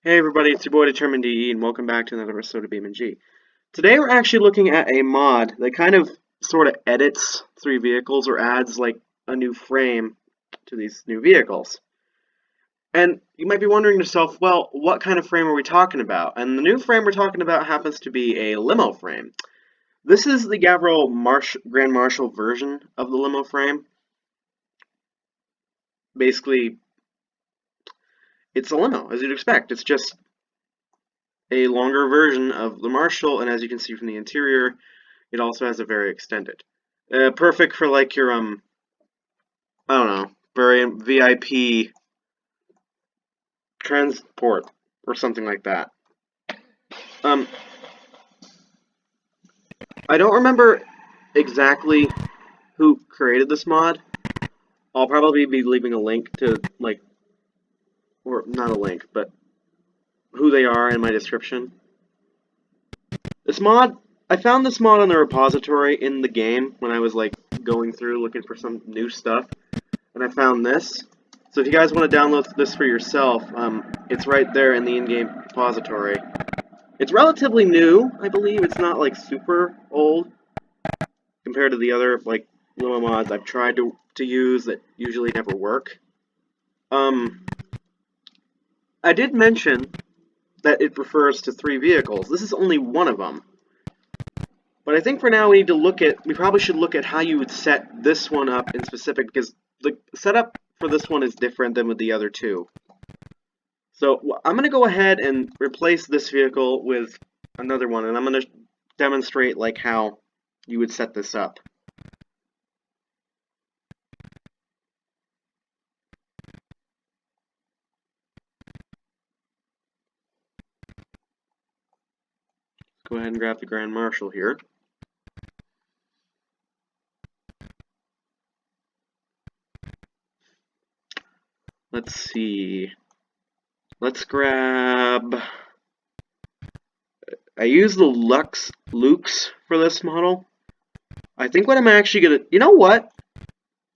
Hey everybody, it's your boy Determined DE, and welcome back to another episode of BeamNG. Today we're actually looking at a mod that kind of sort of edits three vehicles or adds like a new frame to these new vehicles. And you might be wondering to yourself, well, what kind of frame are we talking about? And the new frame we're talking about happens to be a limo frame. This is the Grand Marshal version of the limo frame. Basically, it's a limo, as you'd expect. It's just a longer version of the Marshall, and as you can see from the interior, it also has a very extended. Perfect for like your, I don't know, very VIP transport or something like that. I don't remember exactly who created this mod. I'll probably be leaving a link to, like, or not a link, but who they are in my description. This mod, I found this mod on the repository in the game when I was, like, going through looking for some new stuff, and I found this. So if you guys want to download this for yourself, it's right there in the in-game repository. It's relatively new, I believe. It's not, like, super old compared to the other, like, limo mods I've tried to use that usually never work. I did mention that it refers to three vehicles. This is only one of them. But I think for now we probably should look at how you would set this one up in specific, because the setup for this one is different than with the other two. So I'm going to go ahead and replace this vehicle with another one, and I'm going to demonstrate like how you would set this up. Go ahead and grab the Grand Marshal here. Let's see. Let's grab... I use the Lux for this model. I think what I'm actually gonna... You know what?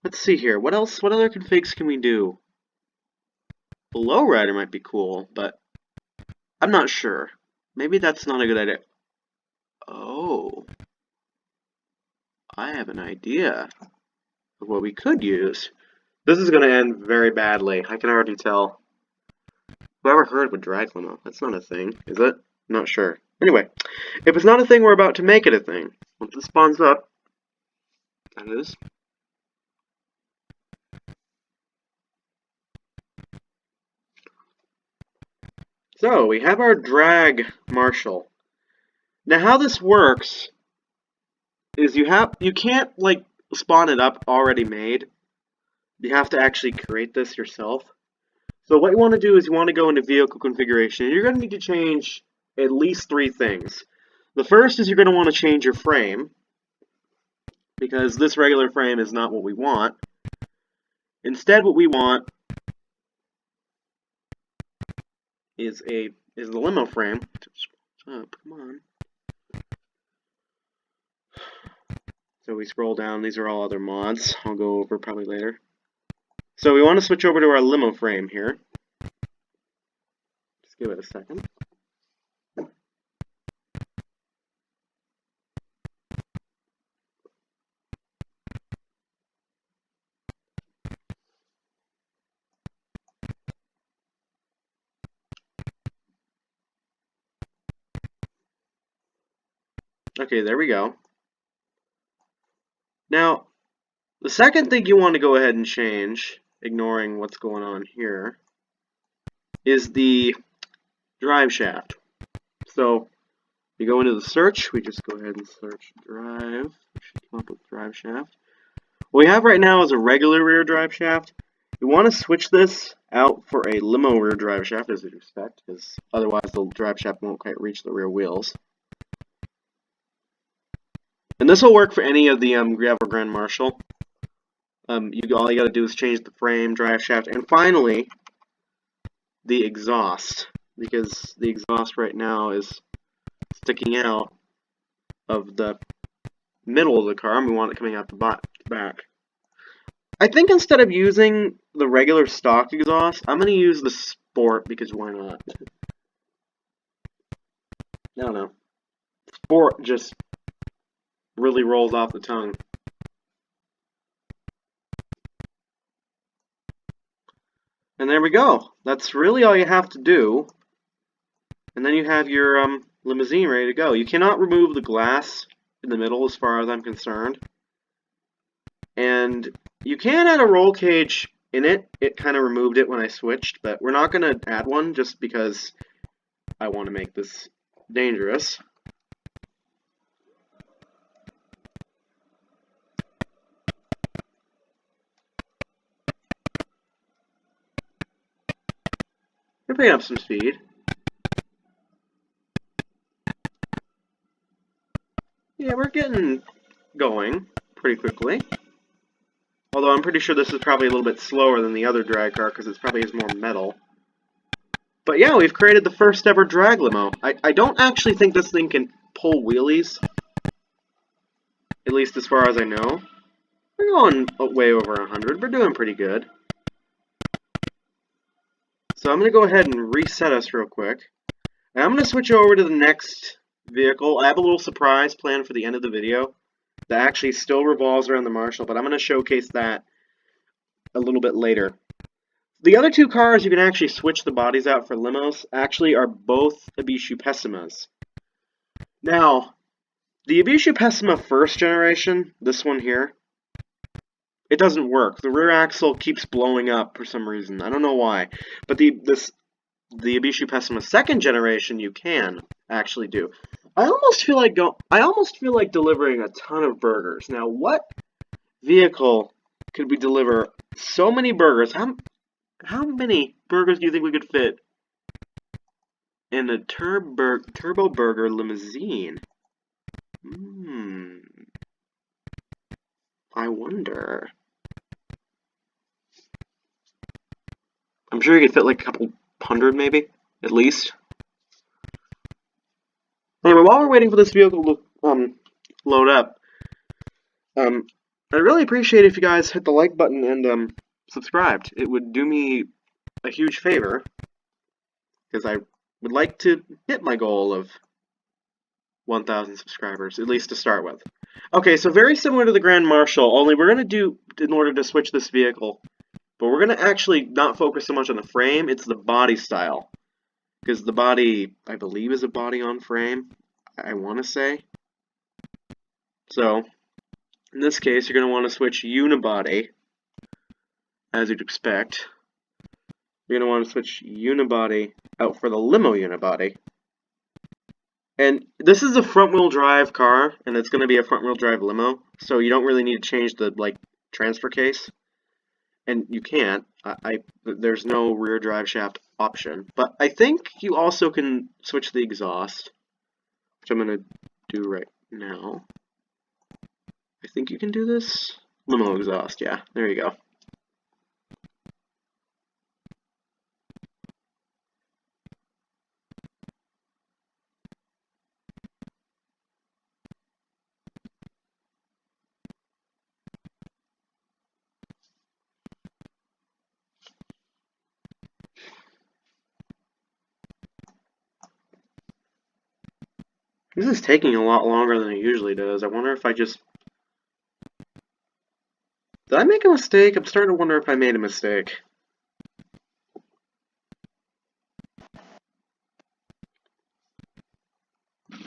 Let's see here. What else? What other configs can we do? The lowrider might be cool, but I'm not sure. Maybe that's not a good idea. Oh. I have an idea of what we could use. This is going to end very badly. I can already tell. Whoever heard would drag limo? That's not a thing, is it? I'm not sure. Anyway, if it's not a thing, we're about to make it a thing. Once it spawns up, that is. So, we have our drag Marshal. Now, how this works is you can't, like, spawn it up already made. You have to actually create this yourself. So what you want to do is you want to go into vehicle configuration. You're going to need to change at least three things. The first is you're going to want to change your frame, because this regular frame is not what we want. Instead, what we want is the limo frame. Come on. So we scroll down. These are all other mods I'll go over probably later. So we want to switch over to our limo frame here. Just give it a second. Okay, there we go. Now, the second thing you want to go ahead and change, ignoring what's going on here, is the drive shaft. So, you go into the search, we just go ahead and search drive. We should come up with drive shaft. What we have right now is a regular rear drive shaft. You want to switch this out for a limo rear drive shaft, as you'd expect, because otherwise the drive shaft won't quite reach the rear wheels. And this will work for any of the Grand Marshal. All you got to do is change the frame, drive shaft, and finally the exhaust, because the exhaust right now is sticking out of the middle of the car, and we want it coming out the back. I think instead of using the regular stock exhaust, I'm going to use the Sport, because why not? I don't know. Sport just really rolls off the tongue. And there we go. That's really all you have to do. And then you have your limousine ready to go. You cannot remove the glass in the middle as far as I'm concerned. And you can add a roll cage in it. It kind of removed it when I switched, but we're not going to add one just because I want to make this dangerous. We're picking up some speed. Yeah, we're getting going pretty quickly. Although I'm pretty sure this is probably a little bit slower than the other drag car because it probably has more metal. But yeah, we've created the first ever drag limo. I don't actually think this thing can pull wheelies. At least as far as I know. We're going way over 100. We're doing pretty good. So I'm going to go ahead and reset us real quick. And I'm going to switch over to the next vehicle. I have a little surprise planned for the end of the video that actually still revolves around the Marshall, but I'm going to showcase that a little bit later. The other two cars you can actually switch the bodies out for limos actually are both Ibishu Pessimas. Now, the Ibishu Pessima first generation, this one here, it doesn't work. The rear axle keeps blowing up for some reason. I don't know why. But the Ibishu Pessima second generation you can actually do. I almost feel like delivering a ton of burgers. Now, what vehicle could we deliver so many burgers? How many burgers do you think we could fit in a turbo burger limousine? I wonder. I'm sure you could fit like a couple hundred, maybe, at least. Anyway, while we're waiting for this vehicle to load up, I'd really appreciate if you guys hit the like button and subscribed. It would do me a huge favor, because I would like to hit my goal of 1,000 subscribers, at least to start with. Okay, so very similar to the Grand Marshal, only we're going to do, in order to switch this vehicle, but we're going to actually not focus so much on the frame, it's the body style. Because the body, I believe, is a body on frame, I want to say. So, in this case, you're going to want to switch unibody, as you'd expect. You're going to want to switch unibody out for the limo unibody. And this is a front-wheel drive car, and it's going to be a front-wheel drive limo, so you don't really need to change the transfer case. And you can't. There's no rear drive shaft option. But I think you also can switch the exhaust, which I'm going to do right now. I think you can do this. Limo exhaust, yeah. There you go. This is taking a lot longer than it usually does. I wonder if I just... Did I make a mistake? I'm starting to wonder if I made a mistake.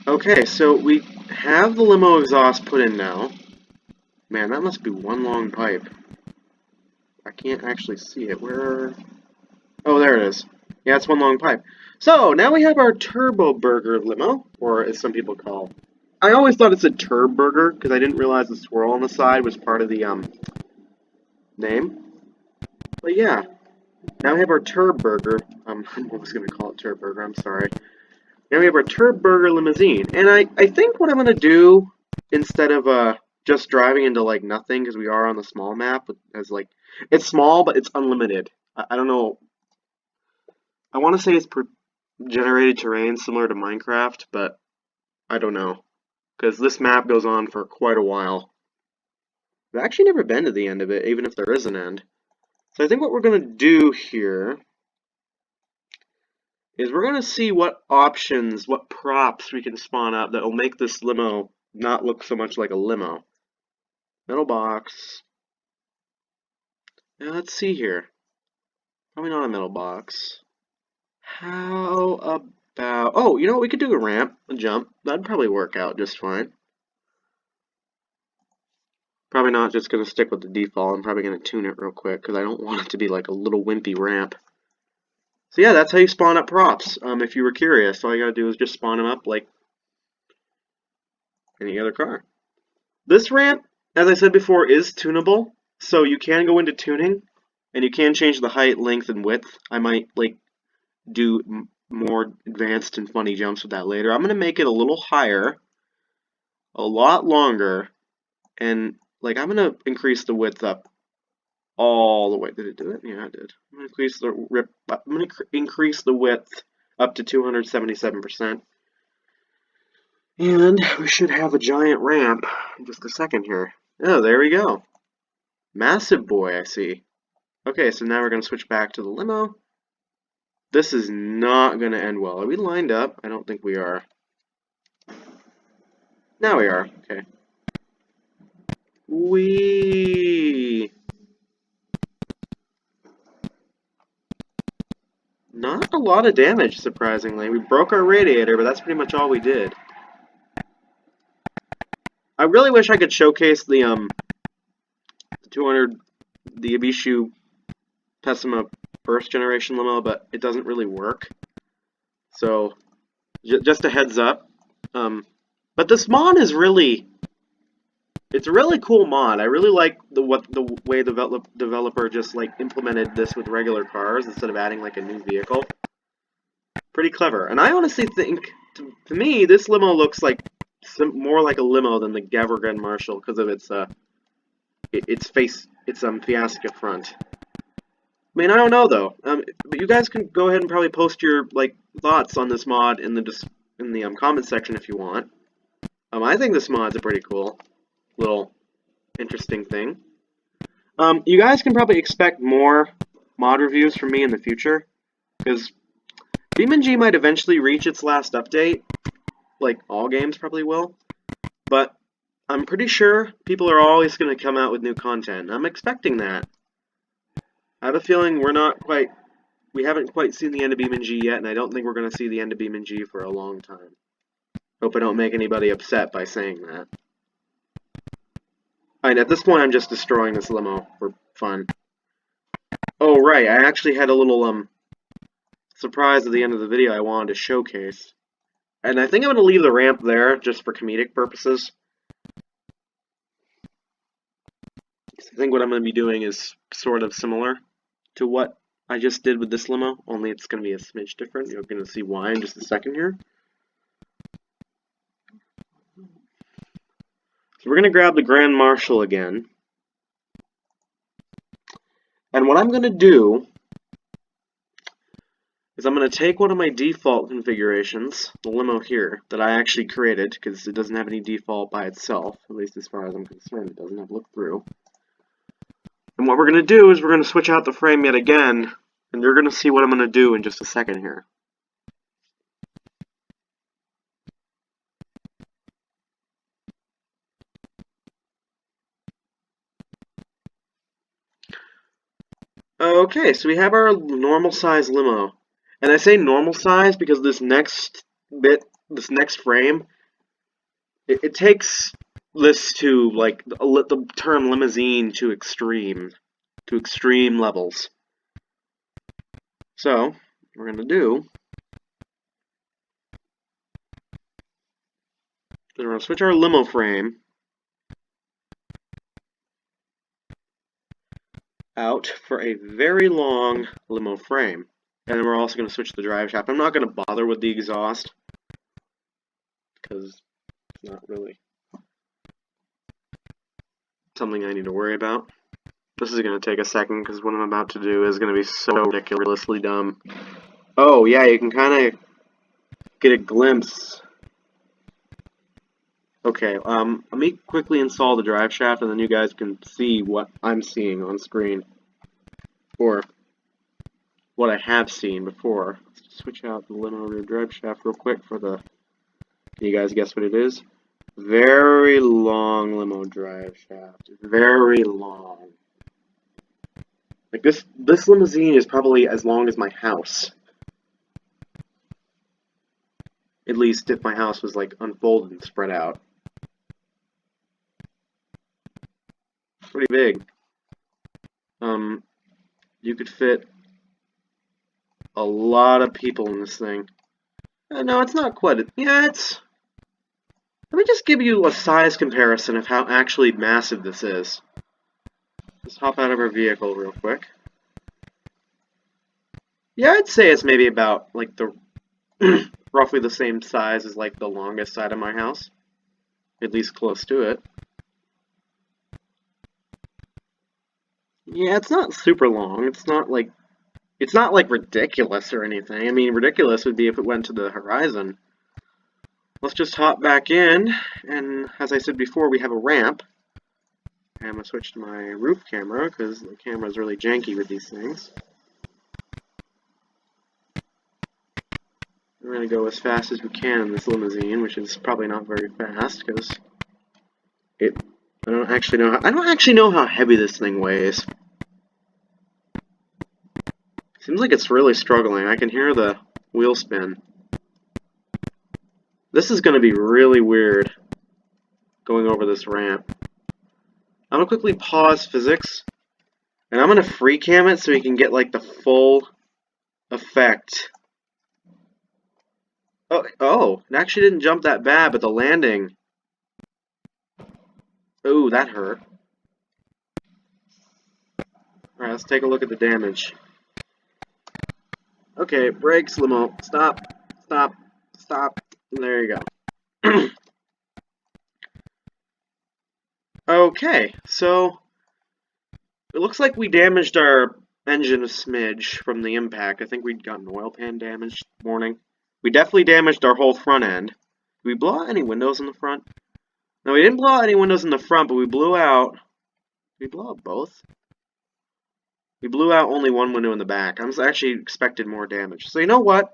Okay, so we have the limo exhaust put in now. Man, that must be one long pipe. I can't actually see it. Where... Oh, there it is. Yeah, it's one long pipe. So, now we have our Turbo Burger limo, or as some people call... I always thought it said Turb Burger, because I didn't realize the swirl on the side was part of the, name. But yeah, now we have our Turb Burger. I'm always going to call it Turb Burger, I'm sorry. Now we have our Turb Burger limousine. And I think what I'm going to do, instead of just driving into nothing, because we are on the small map, as it's small, but it's unlimited. I don't know. I want to say it's generated terrain similar to Minecraft, but I don't know. Because this map goes on for quite a while. I've actually never been to the end of it, even if there is an end. So I think what we're going to do here is we're going to see what options, what props we can spawn up that will make this limo not look so much like a limo. Metal box. Now let's see here. Probably not a metal box. How about... Oh, you know what? We could do a ramp, a jump. That'd probably work out just fine. Probably not just going to stick with the default. I'm probably going to tune it real quick because I don't want it to be like a little wimpy ramp. So yeah, that's how you spawn up props. If you were curious, all you got to do is just spawn them up like any other car. This ramp, as I said before, is tunable. So you can go into tuning and you can change the height, length, and width. I might like do more advanced and funny jumps with that later. I'm going to make it a little higher, a lot longer, and like I'm going to increase the width up all the way. Did it do it? Yeah, it did. I'm going to increase the width up to 277%. And we should have a giant ramp in just a second here. Oh, there we go. Massive boy, I see. Okay, so now we're going to switch back to the limo. This is not going to end well. Are we lined up? I don't think we are. Now we are. Okay. Whee! Not a lot of damage, surprisingly. We broke our radiator, but that's pretty much all we did. I really wish I could showcase the 200, the Ibishu Pessima first generation limo, but it doesn't really work. So, just a heads up. But this mod is really, it's a really cool mod. I really like the way the developer just like implemented this with regular cars instead of adding like a new vehicle. Pretty clever. And I honestly think, to me, this limo looks like more like a limo than the Gavorgan Marshall because of its Fiasco front. I mean, I don't know though. But you guys can go ahead and probably post your like thoughts on this mod in the comment section if you want. I think this mod's a pretty cool little interesting thing. You guys can probably expect more mod reviews from me in the future because BeamNG might eventually reach its last update, like all games probably will. But I'm pretty sure people are always going to come out with new content. I'm expecting that. I have a feeling we haven't quite seen the end of BeamNG yet, and I don't think we're going to see the end of BeamNG for a long time. Hope I don't make anybody upset by saying that. Alright, at this point I'm just destroying this limo for fun. Oh right, I actually had a little surprise at the end of the video I wanted to showcase. And I think I'm going to leave the ramp there just for comedic purposes. I think what I'm going to be doing is sort of similar to what I just did with this limo, only it's going to be a smidge different. You're going to see why in just a second here. So we're going to grab the Grand Marshal again. And what I'm going to do is I'm going to take one of my default configurations, the limo here, that I actually created, because it doesn't have any default by itself, at least as far as I'm concerned. It doesn't have look-through. And what we're going to do is we're going to switch out the frame yet again, and you're going to see what I'm going to do in just a second here. Okay, so we have our normal size limo. And I say normal size because this next frame, it takes this to like the term limousine to extreme levels. So, what we're going to do is we're going to switch our limo frame out for a very long limo frame. And then we're also going to switch the drive shaft. I'm not going to bother with the exhaust because it's not really something I need to worry about. This is going to take a second because what I'm about to do is going to be so ridiculously dumb. Oh yeah, you can kind of get a glimpse. Okay, let me quickly install the drive shaft and then you guys can see what I'm seeing on screen. Or what I have seen before. Let's switch out the limo rear drive shaft real quick for the... Can you guys guess what it is? Very long limo drive shaft. Very long. Like this limousine is probably as long as my house. At least if my house was like unfolded and spread out. Pretty big. You could fit a lot of people in this thing. No, it's not quite. Yeah, it's... Let me just give you a size comparison of how actually massive this is. Let's hop out of our vehicle real quick. Yeah, I'd say it's maybe about like the roughly the same size as like the longest side of my house. At least close to it. Yeah, it's not super long. It's not like ridiculous or anything. I mean, ridiculous would be if it went to the horizon. Let's just hop back in, and as I said before, we have a ramp. I'm going to switch to my roof camera, because the camera is really janky with these things. We're going to go as fast as we can in this limousine, which is probably not very fast, because I don't actually know how heavy this thing weighs. Seems like it's really struggling. I can hear the wheel spin. This is going to be really weird, going over this ramp. I'm going to quickly pause physics, and I'm going to free cam it so you can get like the full effect. Oh, it actually didn't jump that bad, but the landing... Ooh, that hurt. Alright, let's take a look at the damage. Okay, brakes, limo, stop, stop, stop. There you go. Okay, so it looks like we damaged our engine a smidge from the impact. I think we'd gotten oil pan damage this morning. We definitely damaged our whole front end. Did we blow out any windows in the front? No, we didn't blow out any windows in the front, but we blew out... Did we blow out both? We blew out only one window in the back. I was actually expecting more damage. So you know what?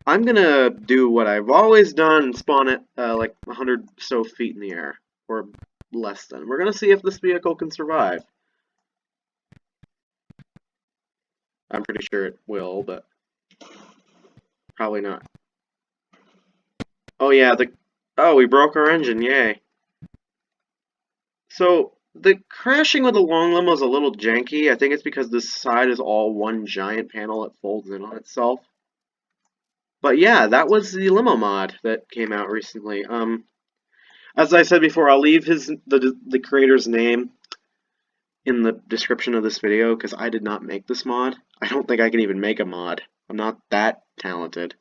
I'm gonna do what I've always done and spawn it like 100 so feet in the air. Or less than. We're gonna see if this vehicle can survive. I'm pretty sure it will, but probably not. Oh yeah, we broke our engine, yay. So, the crashing with the long limo is a little janky. I think it's because this side is all one giant panel that folds in on itself. But yeah, that was the limo mod that came out recently. As I said before, I'll leave the creator's name in the description of this video because I did not make this mod. I don't think I can even make a mod. I'm not that talented.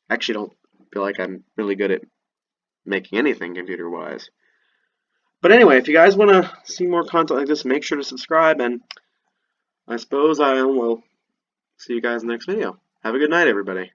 I actually don't feel like I'm really good at making anything computer-wise. But anyway, if you guys want to see more content like this, make sure to subscribe, and I suppose I will see you guys in the next video. Have a good night, everybody.